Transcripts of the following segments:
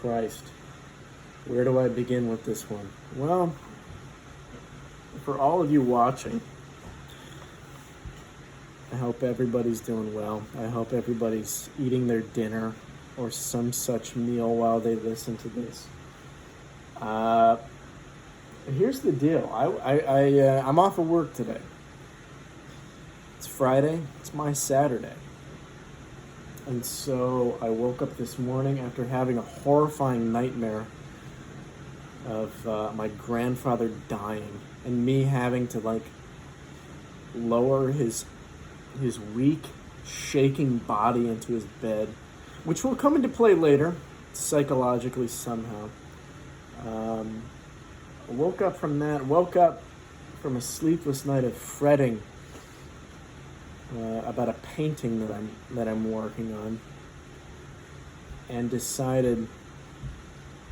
Christ. Where do I begin with this one? Well, for all of you watching, I hope everybody's doing well. I hope everybody's eating their dinner or some such meal while they listen to this. Here's the deal. I'm off of work today. It's Friday. It's my Saturday. And so I woke up this morning after having a horrifying nightmare of my grandfather dying and me having to lower his weak, shaking body into his bed, which will come into play later, psychologically somehow. I woke up from a sleepless night of fretting about a painting that I'm working on, and decided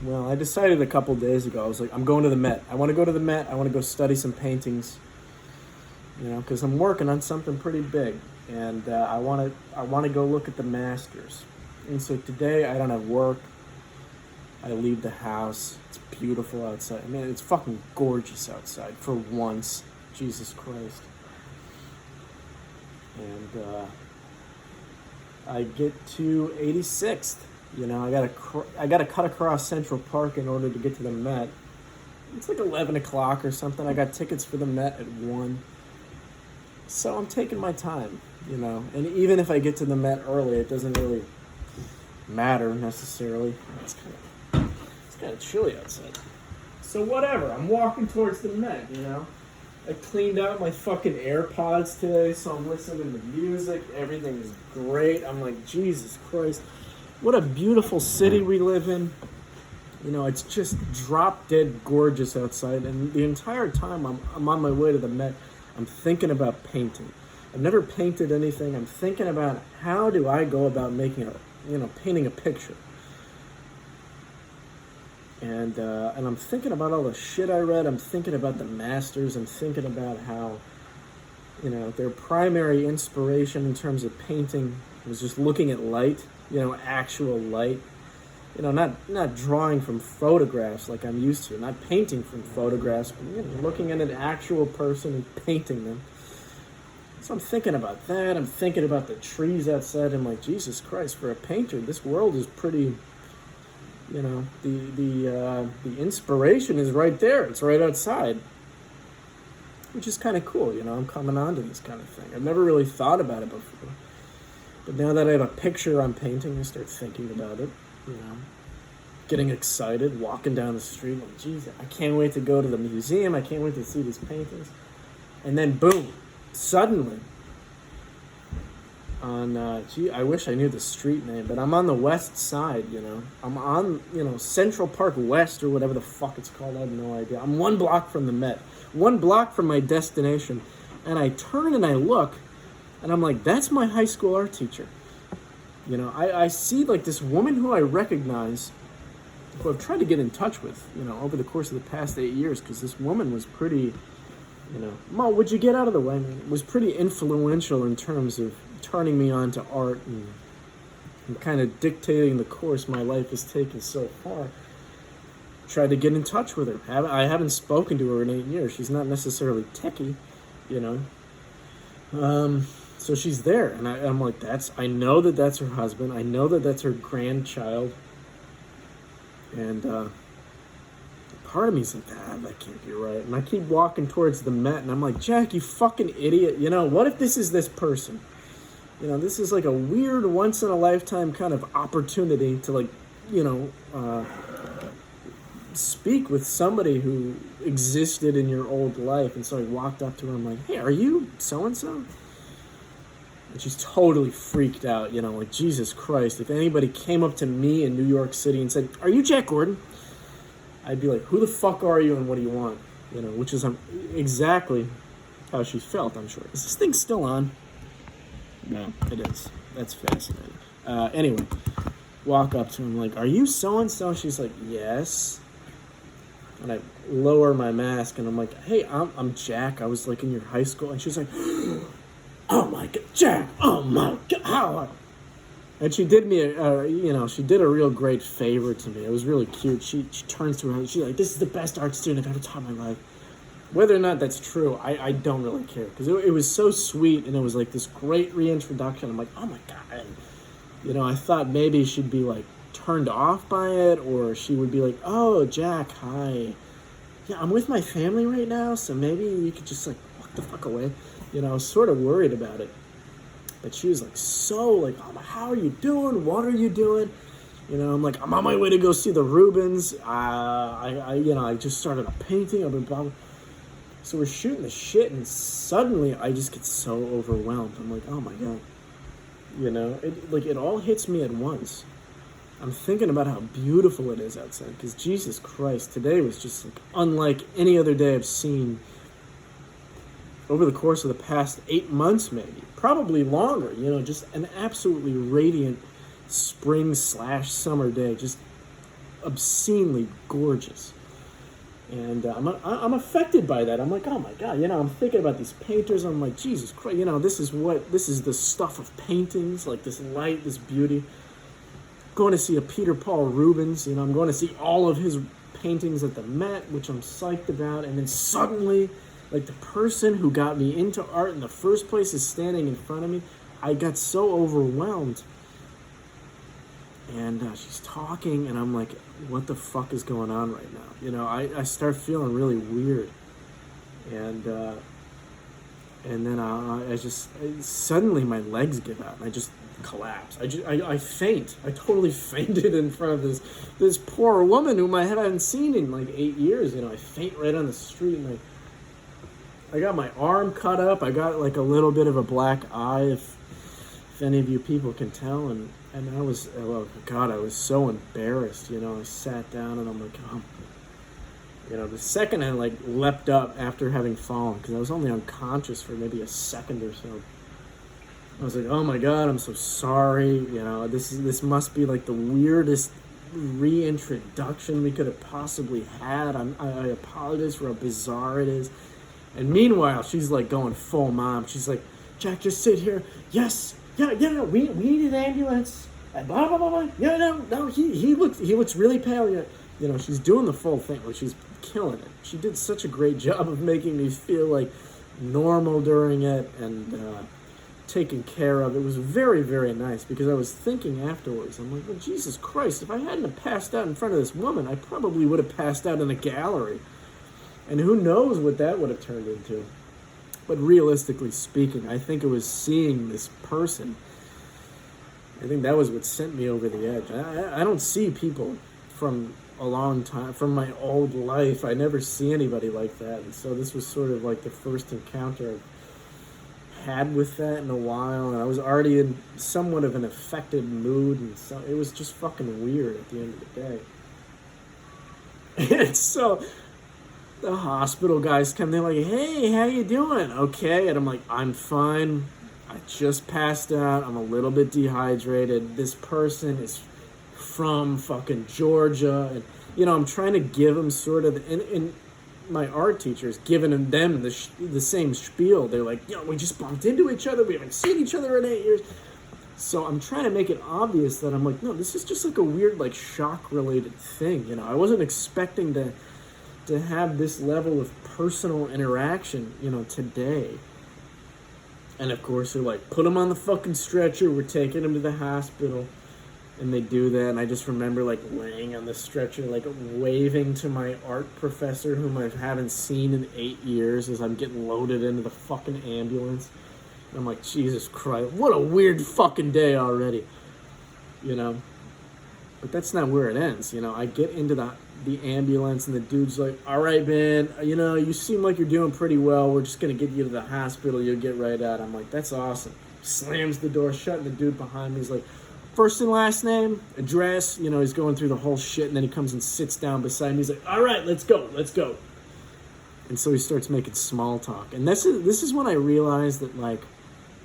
a couple days ago, I was like, I'm going to the Met. I want to go to the Met. I want to go study some paintings, because I'm working on something pretty big, and I want to go look at the masters. And so today I don't have work. I leave the house. It's beautiful outside. I mean, it's fucking gorgeous outside for once. Jesus Christ. And I get to 86th. I gotta cut across Central Park in order to get to the Met. It's like 11 o'clock or something. I got tickets for the Met at 1. So I'm taking my time, And even if I get to the Met early, it doesn't really matter necessarily. It's kind of chilly outside. So whatever. I'm walking towards the Met, I cleaned out my fucking AirPods today, so I'm listening to music. Everything is great. I'm like, Jesus Christ. What a beautiful city we live in. It's just drop dead gorgeous outside. And the entire time I'm on my way to the Met, I'm thinking about painting. I've never painted anything. I'm thinking about how do I go about making painting a picture. And I'm thinking about all the shit I read. I'm thinking about the masters. I'm thinking about how, their primary inspiration in terms of painting was just looking at light, actual light. Not drawing from photographs like I'm used to. Not painting from photographs, but looking at an actual person and painting them. So I'm thinking about that. I'm thinking about the trees outside. I'm like, Jesus Christ, for a painter, this world is pretty... the inspiration is right there. It's right outside, which is kind of cool. I'm coming on to this kind of thing. I've never really thought about it before, but now that I have a picture I'm painting, I start thinking about it. Getting excited, walking down the street. Like, geez, I can't wait to go to the museum. I can't wait to see these paintings. And then, boom! Suddenly, on I wish I knew the street name, but I'm on the west side, I'm on, Central Park West or whatever the fuck it's called. I have no idea. I'm 1 block from the Met, 1 block from my destination, and I turn and I look, and I'm like, that's my high school art teacher. I see this woman who I recognize, who I've tried to get in touch with, over the course of the past 8 years, because this woman was pretty, Mo, would you get out of the way, man? Was pretty influential in terms of turning me on to art and kind of dictating the course my life has taken so far. Tried to get in touch with her. I haven't spoken to her in 8 years. She's not necessarily techie, So she's there, and I'm like, I know that that's her husband. I know that that's her grandchild. And part of me's like, that can't be right. And I keep walking towards the Met, and I'm like, Jack, you fucking idiot. What if this is this person? This is like a weird once-in-a-lifetime kind of opportunity to, speak with somebody who existed in your old life. And so I walked up to her, I'm like, hey, are you so-and-so? And she's totally freaked out, like, Jesus Christ. If anybody came up to me in New York City and said, are you Jack Gordon? I'd be like, who the fuck are you and what do you want? Which is exactly how she felt, I'm sure. Is this thing still on? No, it is. That's fascinating. Anyway, walk up to him like, are you so-and-so? She's like, yes. And I lower my mask and I'm like, hey, I'm Jack. I was in your high school. And she's like, oh my God, Jack. Oh my God. How? And she did me she did a real great favor to me. It was really cute. She turns to her, she's like, "This is the best art student I've ever taught in my life." Whether or not that's true, I don't really care, because it was so sweet, and it was like this great reintroduction. I'm like, oh my God. I thought maybe she'd be like turned off by it, or she would be like, "Oh, Jack, hi. Yeah, I'm with my family right now, so maybe you could just like walk the fuck away." I was sort of worried about it. But she was like, "Oh, how are you doing? What are you doing?" I'm like, "I'm on my way to go see the Rubens. I just started a painting. I've been blah." So we're shooting the shit, and suddenly I just get so overwhelmed. I'm like, oh my God. It all hits me at once. I'm thinking about how beautiful it is outside, because Jesus Christ, today was just like unlike any other day I've seen over the course of the past 8 months, maybe. Probably longer, just an absolutely radiant spring/summer day, just obscenely gorgeous. And I'm affected by that. I'm like, oh my God, I'm thinking about these painters. I'm like, Jesus Christ, this is the stuff of paintings, like this light, this beauty. Going to see a Peter Paul Rubens, I'm going to see all of his paintings at the Met, which I'm psyched about. And then suddenly, like, the person who got me into art in the first place is standing in front of me. I got so overwhelmed. And she's talking, and I'm like, what the fuck is going on right now? I start feeling really weird. And then suddenly my legs give out, and I just collapse. I faint. I totally fainted in front of this poor woman whom I haven't seen in like 8 years. I faint right on the street, and I got my arm cut up. I got like a little bit of a black eye, if any of you people can tell, and I was, oh God, I was so embarrassed. I sat down, and I'm like, oh. The second I like leapt up after having fallen, because I was only unconscious for maybe a second or so. I was like, oh my God, I'm so sorry. This must be like the weirdest reintroduction we could have possibly had. I apologize for how bizarre it is. And meanwhile, she's like going full mom. She's like, "Jack, just sit here. Yes, yeah, we need an ambulance. And blah blah blah blah. Yeah, no, he looks really pale. Yeah, she's doing the full thing. Like, she's killing it. She did such a great job of making me feel like normal during it, and taken care of. It was very, very nice, because I was thinking afterwards, I'm like, well, Jesus Christ, if I hadn't have passed out in front of this woman, I probably would have passed out in a gallery. And who knows what that would have turned into. But realistically speaking, I think it was seeing this person. I think that was what sent me over the edge. I don't see people from a long time, from my old life. I never see anybody like that. And so this was sort of like the first encounter I've had with that in a while. And I was already in somewhat of an affected mood. And so it was just fucking weird at the end of the day. And so the hospital guys come, they're like, "Hey, how you doing?" "Okay." And I'm like, "I'm fine. I just passed out. I'm a little bit dehydrated. This person is from fucking Georgia." And, I'm trying to give them sort of, and my art teacher's giving them the same spiel. They're like, "We just bumped into each other. We haven't seen each other in 8 years." So I'm trying to make it obvious that I'm like, no, this is just like a weird, like, shock-related thing. I wasn't expecting to have this level of personal interaction, today. And of course, they're like, "Put him on the fucking stretcher. We're taking him to the hospital." And they do that, and I just remember, like, laying on the stretcher, like, waving to my art professor, whom I haven't seen in 8 years, as I'm getting loaded into the fucking ambulance. And I'm like, Jesus Christ, what a weird fucking day already, But that's not where it ends, I get into the ambulance, and the dude's like, "All right, man, you seem like you're doing pretty well. We're just going to get you to the hospital. You'll get right out." I'm like, "That's awesome." Slams the door shut, and the dude behind me is like, "First and last name, address," he's going through the whole shit, and then he comes and sits down beside me. He's like, "All right, let's go. And so he starts making small talk. And this is when I realized that, like,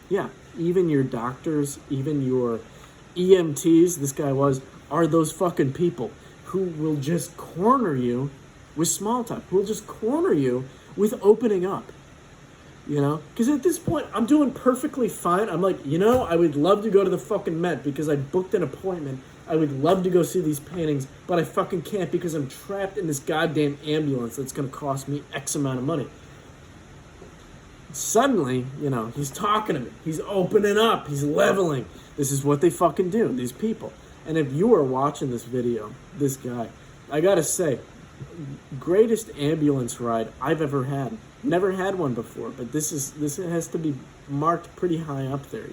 yeah, even your doctors, even your EMTs, this guy are those fucking people who will just corner you with small talk, who will just corner you with opening up. You know? Because at this point, I'm doing perfectly fine. I'm like, I would love to go to the fucking Met because I booked an appointment. I would love to go see these paintings, but I fucking can't because I'm trapped in this goddamn ambulance that's going to cost me X amount of money. Suddenly, he's talking to me. He's opening up. He's leveling. This is what they fucking do, these people. And if you are watching this video, this guy, I gotta say, greatest ambulance ride I've ever had. Never had one before, but this has to be marked pretty high up there,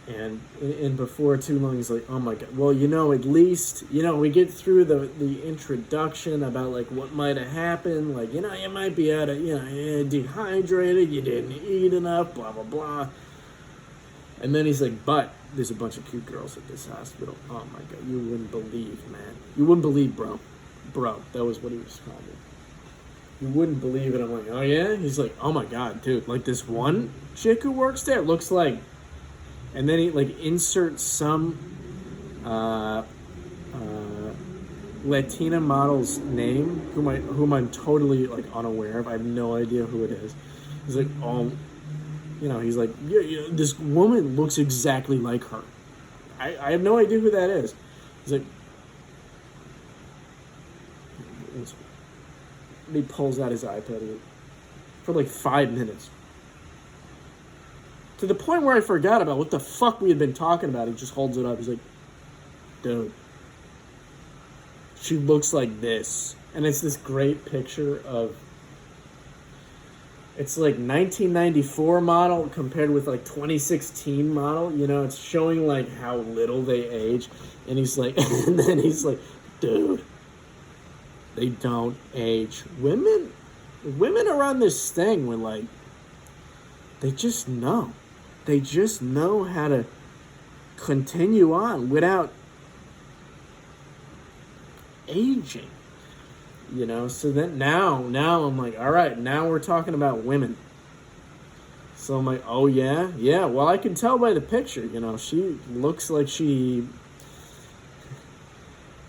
And before too long, he's like, oh my God. Well, at least, we get through the introduction about, like, what might have happened. Like, you might be dehydrated, you didn't eat enough, blah, blah, blah. And then he's like, but there's a bunch of cute girls at this hospital. Oh my God, you wouldn't believe, man. You wouldn't believe, bro. Bro, that was what he was calling me. You wouldn't believe it. I'm like, oh yeah? He's like, oh my God, dude. Like, this one chick who works there looks like... And then he, like, inserts some Latina model's name, whom I'm totally, like, unaware of. I have no idea who it is. He's like, oh... he's like, yeah, this woman looks exactly like her. I have no idea who that is. He's like... He pulls out his iPad for like 5 minutes. To the point where I forgot about what the fuck we had been talking about. He just holds it up. He's like, dude, she looks like this. And it's this great picture of... It's like 1994 model compared with like 2016 model. It's showing like how little they age. And he's like, and then he's like, dude, they don't age. Women are on this thing where, like, they just know. They just know how to continue on without aging. So then now I'm like, all right, now we're talking about women. So I'm like, oh yeah? Yeah, well, I can tell by the picture, she looks like she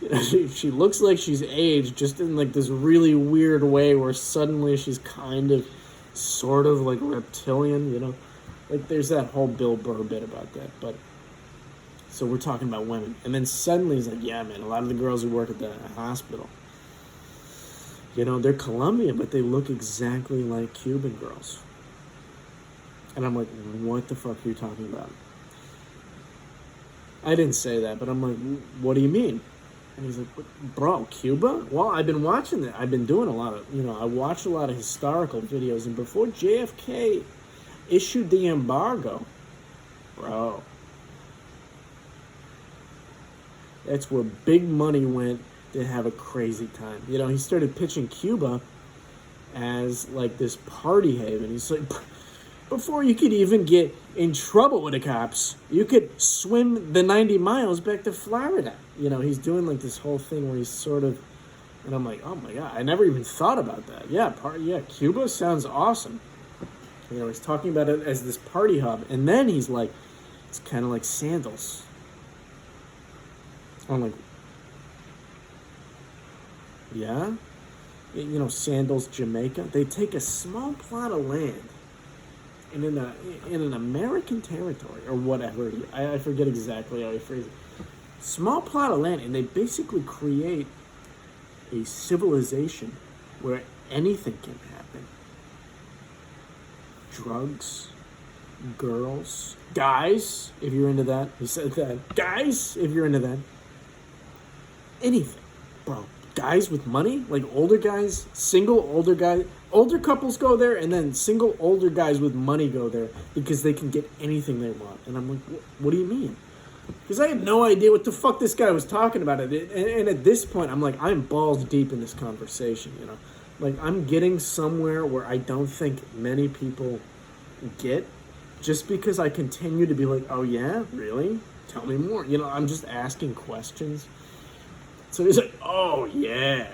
looks like she's aged, just in like this really weird way where suddenly she's kind of sort of like reptilian, like there's that whole Bill Burr bit about that. But so we're talking about women, and then suddenly he's like, yeah, man, a lot of the girls who work at the hospital, they're Colombian, but they look exactly like Cuban girls. And I'm like, what the fuck are you talking about? I didn't say that, but I'm like, what do you mean? And he's like, bro, Cuba? Well, I've been watching it. I've been doing a lot of, I watch a lot of historical videos. And before JFK issued the embargo, bro, that's where big money went to have a crazy time. He started pitching Cuba as like this party haven. He's like, before you could even get in trouble with the cops, you could swim the 90 miles back to Florida. He's doing like this whole thing where he's sort of, and I'm like, oh my God, I never even thought about that. Yeah, Cuba sounds awesome. He's talking about it as this party hub, and then he's like, it's kind of like sandals. I'm like, yeah? Sandals, Jamaica. They take a small plot of land in an American territory or whatever. I forget exactly how he phrased it. Small plot of land, and they basically create a civilization where anything can happen. Drugs, girls, guys, if you're into that. He said that. Guys, if you're into that. Anything, bro. Guys with money, like older guys, single older guys, older couples go there, and then single older guys with money go there because they can get anything they want. And I'm like, what do you mean? Because I had no idea what the fuck this guy was talking about. And at this point, I'm like, I'm balls deep in this conversation, Like, I'm getting somewhere where I don't think many people get, just because I continue to be like, oh yeah, really? Tell me more. I'm just asking questions. So he's like, oh yeah,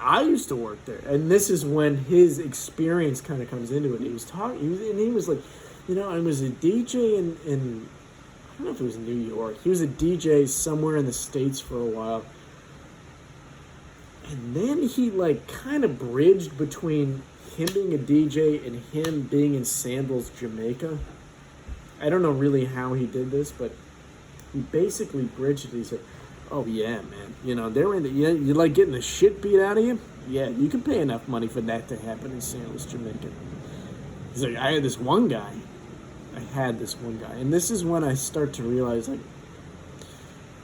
I used to work there. And this is when his experience kind of comes into it. He was talking, and he was like, I was a DJ in I don't know if it was New York. He was a DJ somewhere in the States for a while. And then he like kind of bridged between him being a DJ and him being in Sandals, Jamaica. I don't know really how he did this, but he basically bridged it. He said, "Oh yeah, man, you know they're in the you like getting the shit beat out of you. Yeah, you can pay enough money for that to happen in Sandals, Jamaica." He's like, I had this one guy, and this is when I start to realize like,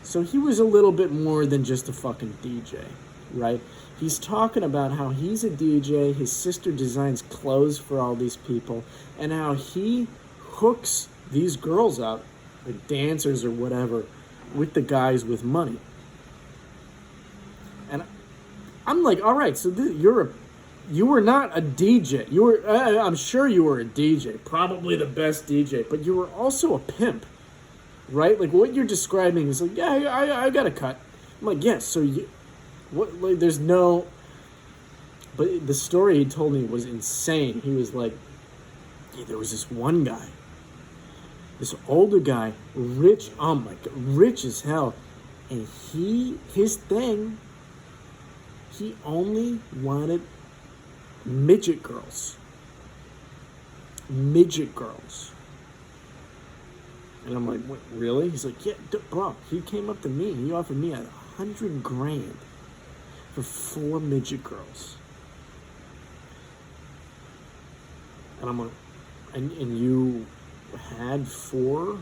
so he was a little bit more than just a fucking DJ, right? He's talking about how he's a DJ, his sister designs clothes for all these people, and how he hooks these girls up, the dancers or whatever, with the guys with money. And I'm like, all right, so you were not a DJ. You were, I'm sure you were a DJ, probably the best DJ, but you were also a pimp, right? Like what you're describing is like, yeah, I got a cut. I'm like, yes. So what? Like, there's no. But the story he told me was insane. He was like, yeah, there was this one guy, this older guy, rich. Oh my god, rich as hell, and his thing. He only wanted midget girls. Midget girls. And I'm like, what, really? He's like, yeah, bro. He came up to me. He offered me $100,000 for 4 midget girls. And I'm like, and you had 4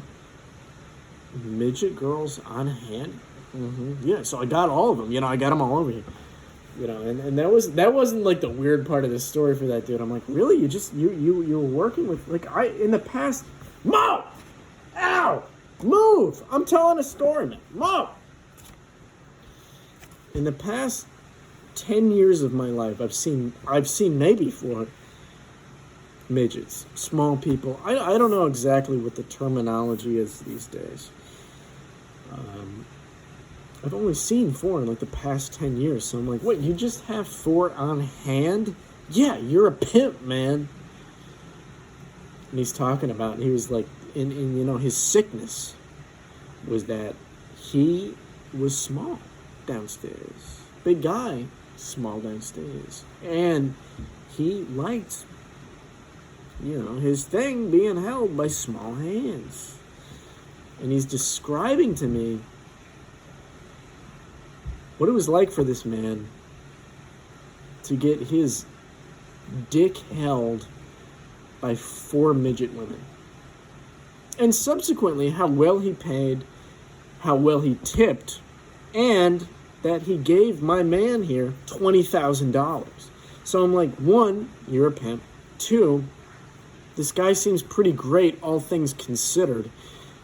midget girls on hand? Mm-hmm. Yeah, so I got all of them. You know, I got them all over here. You know, and that wasn't like the weird part of the story for that dude. I'm like, really? You were working with like in the past. Mo! Ow! Move! I'm telling a story, man. Mo! In the past 10 years of my life, I've seen maybe 4 midgets, small people. I don't know exactly what the terminology is these days. I've only seen 4 in like the past 10 years. So I'm like, wait, you just have 4 on hand? Yeah, you're a pimp, man. And he's talking about, and he was like, in you know, his sickness was that he was small downstairs. Big guy, small downstairs. And he liked, you know, his thing being held by small hands. And he's describing to me what it was like for this man to get his dick held by 4 midget women. And subsequently, how well he paid, how well he tipped, and that he gave my man here $20,000. So I'm like, 1, you're a pimp. 2, this guy seems pretty great, all things considered.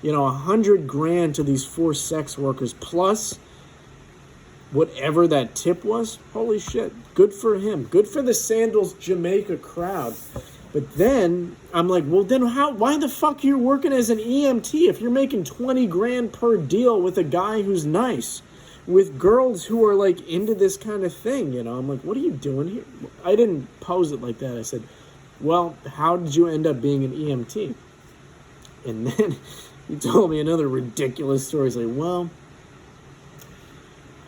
You know, $100,000 to these 4 sex workers, plus whatever that tip was. Holy shit. Good for him. Good for the Sandals Jamaica crowd. But then I'm like, well, then why the fuck are you working as an EMT if you're making $20,000 per deal with a guy who's nice, with girls who are like into this kind of thing? You know, I'm like, what are you doing here? I didn't pose it like that. I said, well, how did you end up being an EMT? And then he told me another ridiculous story. He's like, well,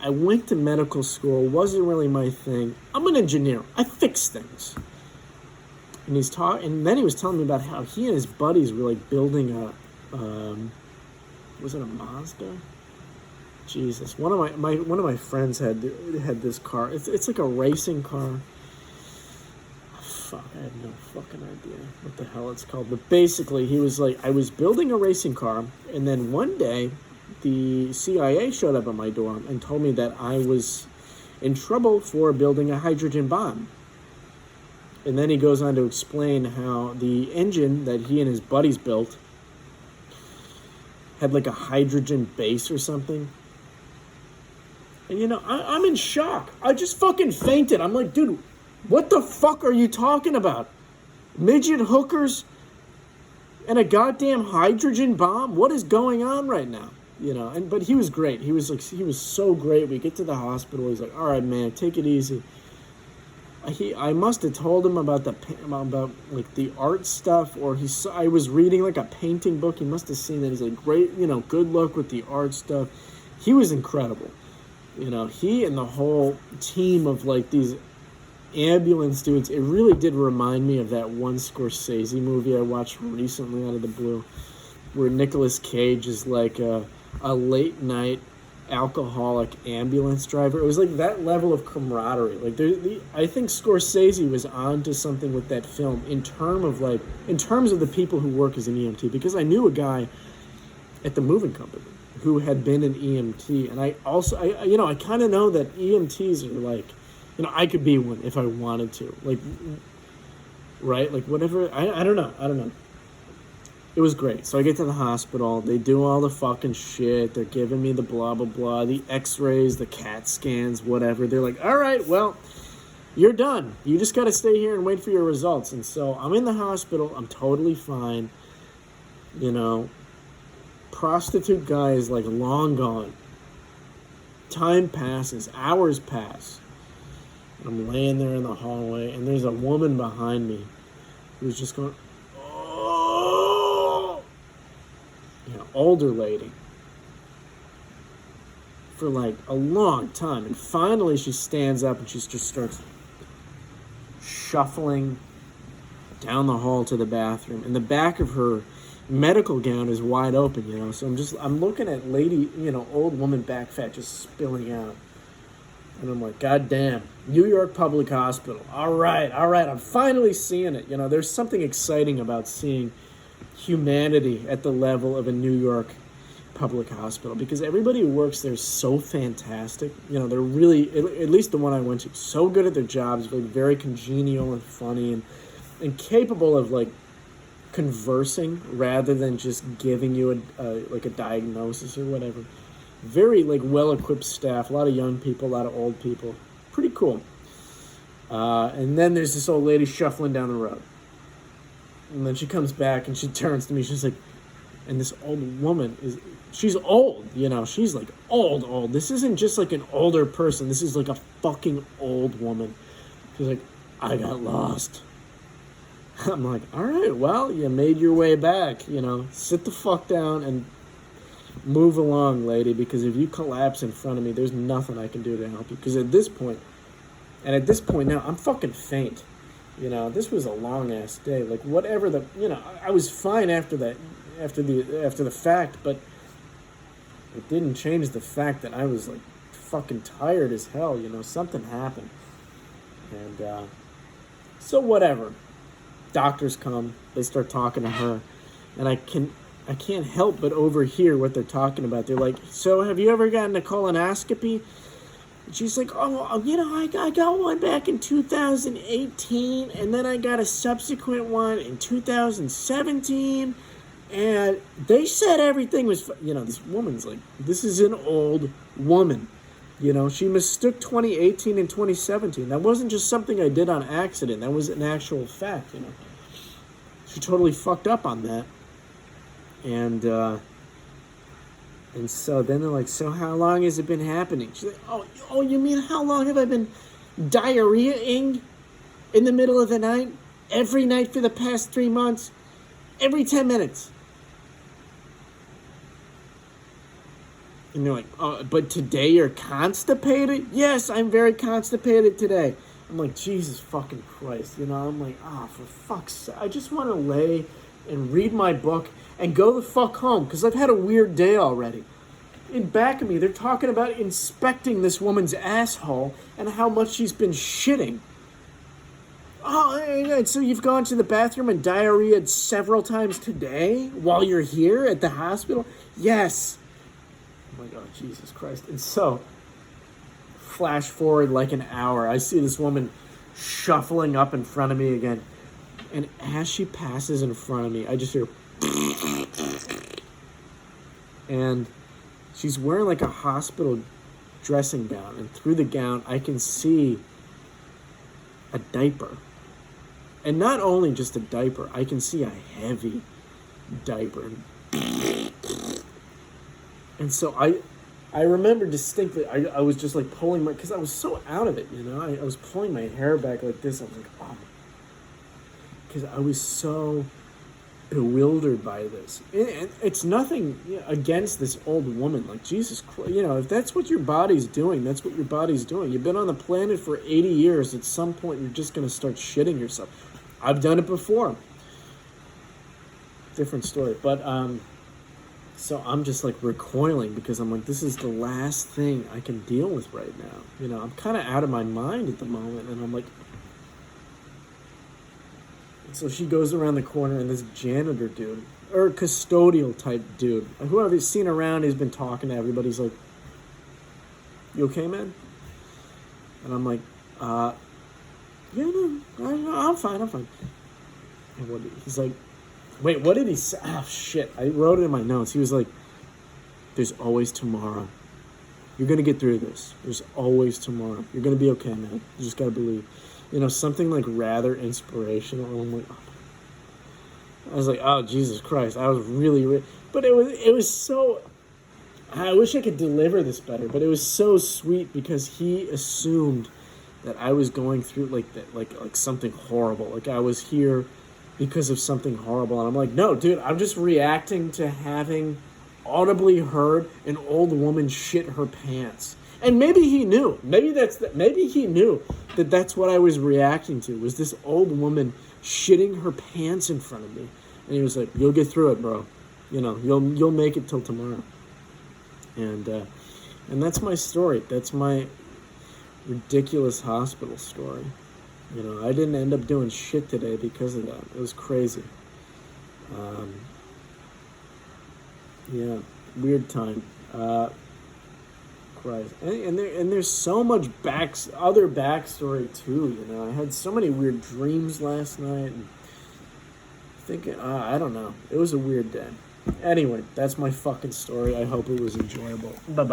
I went to medical school. Wasn't really my thing. I'm an engineer. I fix things. And then he was telling me about how he and his buddies were like building a, was it a Mazda? Jesus, one of my friends had this car. It's like a racing car. Fuck, I have no fucking idea what the hell it's called. But basically, he was like, I was building a racing car, and then one day, the CIA showed up at my door and told me that I was in trouble for building a hydrogen bomb. And then he goes on to explain how the engine that he and his buddies built had like a hydrogen base or something. And you know, I'm in shock. I just fucking fainted. I'm like, dude, what the fuck are you talking about? Midget hookers and a goddamn hydrogen bomb? What is going on right now? You know, but he was great. He was so great. We get to the hospital. He's like, all right, man, take it easy. I must have told him about like the art stuff, or I was reading like a painting book. He must have seen that. He's like, great, you know, good luck with the art stuff. He was incredible. You know, he and the whole team of like these ambulance dudes, it really did remind me of that one Scorsese movie I watched recently out of the blue, where Nicolas Cage is like a late night alcoholic ambulance driver. It was like that level of camaraderie. Like I think Scorsese was onto something with that film in terms of the people who work as an EMT, because I knew a guy at the moving company who had been an EMT, and I kind of know that EMTs are like, I could be one if I wanted to, like, right, like whatever. I don't know. It was great. So I get to the hospital. They do all the fucking shit. They're giving me the blah, blah, blah, the x-rays, the CAT scans, whatever. They're like, all right, well, you're done. You just got to stay here and wait for your results. And so I'm in the hospital. I'm totally fine. Prostitute guy is like long gone. Time passes. Hours pass. I'm laying there in the hallway, and there's a woman behind me who's just going, older lady, for like a long time. And finally she stands up and she just starts shuffling down the hall to the bathroom. And the back of her medical gown is wide open, So I'm looking at lady, old woman back fat just spilling out. And I'm like, God damn, New York Public Hospital. All right, I'm finally seeing it. There's something exciting about seeing humanity at the level of a New York public hospital, because everybody who works there is so fantastic. They're really, at least the one I went to, so good at their jobs, like very congenial and funny and capable of like conversing rather than just giving you a diagnosis or whatever. Very like well-equipped staff, a lot of young people, a lot of old people. Pretty cool. And then there's this old lady shuffling down the road. And then she comes back and she turns to me. She's like, and this old woman she's old, she's like old. This isn't just like an older person. This is like a fucking old woman. She's like, I got lost. I'm like, all right, well, you made your way back, sit the fuck down and move along, lady, because if you collapse in front of me, there's nothing I can do to help you. Because at this point now, I'm fucking faint. This was a long ass day. Like whatever I was fine after the fact, but it didn't change the fact that I was like fucking tired as hell. Something happened, and so whatever. Doctors come, they start talking to her, and I can't help but overhear what they're talking about. They're like, so have you ever gotten a colonoscopy? And she's like, I got one back in 2018, and then I got a subsequent one in 2017, and they said everything was, this woman's like, this is an old woman. She mistook 2018 and 2017. That wasn't just something I did on accident. That was an actual fact, She totally fucked up on that. And so then they're like, so how long has it been happening? She's like, oh, you mean how long have I been diarrheaing in the middle of the night? Every night for the past 3 months? Every 10 minutes. And they're like, oh, but today you're constipated? Yes, I'm very constipated today. I'm like, Jesus fucking Christ. I'm like, for fuck's sake. I just want to lay and read my book and go the fuck home, because I've had a weird day already. In back of me, they're talking about inspecting this woman's asshole and how much she's been shitting. Oh, and so you've gone to the bathroom and diarrheaed several times today while you're here at the hospital? Yes. Oh my God, Jesus Christ. And so, flash forward like an hour, I see this woman shuffling up in front of me again. And as she passes in front of me, I just hear... And she's wearing like a hospital dressing gown. And through the gown, I can see a diaper. And not only just a diaper, I can see a heavy diaper. And so I remember distinctly, I was just like pulling because I was so out of it, I was pulling my hair back like this. I was like, oh, because I was so bewildered by this. And it's nothing against this old woman. Like, Jesus Christ, if that's what your body's doing, that's what your body's doing. You've been on the planet for 80 years. At some point, you're just going to start shitting yourself. I've done it before. Different story. But, so I'm just like recoiling because I'm like, this is the last thing I can deal with right now. I'm kind of out of my mind at the moment. And I'm like, so she goes around the corner, and this janitor dude, or custodial type dude, who I've seen around, he's been talking to everybody. He's like, "You okay, man?" And I'm like, "Yeah, no, I'm fine. And he's like, "Wait, what did he say?" Oh, shit. I wrote it in my notes. He was like, "There's always tomorrow. You're going to get through this. There's always tomorrow. You're going to be okay, man. You just got to believe." Something like rather inspirational. I'm like, I was like, oh, Jesus Christ. I was really, but it was so, I wish I could deliver this better, but it was so sweet because he assumed that I was going through like that, like something horrible. Like I was here because of something horrible. And I'm like, no, dude, I'm just reacting to having audibly heard an old woman shit her pants. And maybe he knew. Maybe he knew that that's what I was reacting to, was this old woman shitting her pants in front of me. And he was like, "You'll get through it, bro. You'll make it till tomorrow." And that's my story. That's my ridiculous hospital story. I didn't end up doing shit today because of that. It was crazy. Yeah, weird time. Christ. And there's so much other backstory too. I had so many weird dreams last night, and thinking, I don't know. It was a weird day. Anyway, that's my fucking story. I hope it was enjoyable. Bye bye.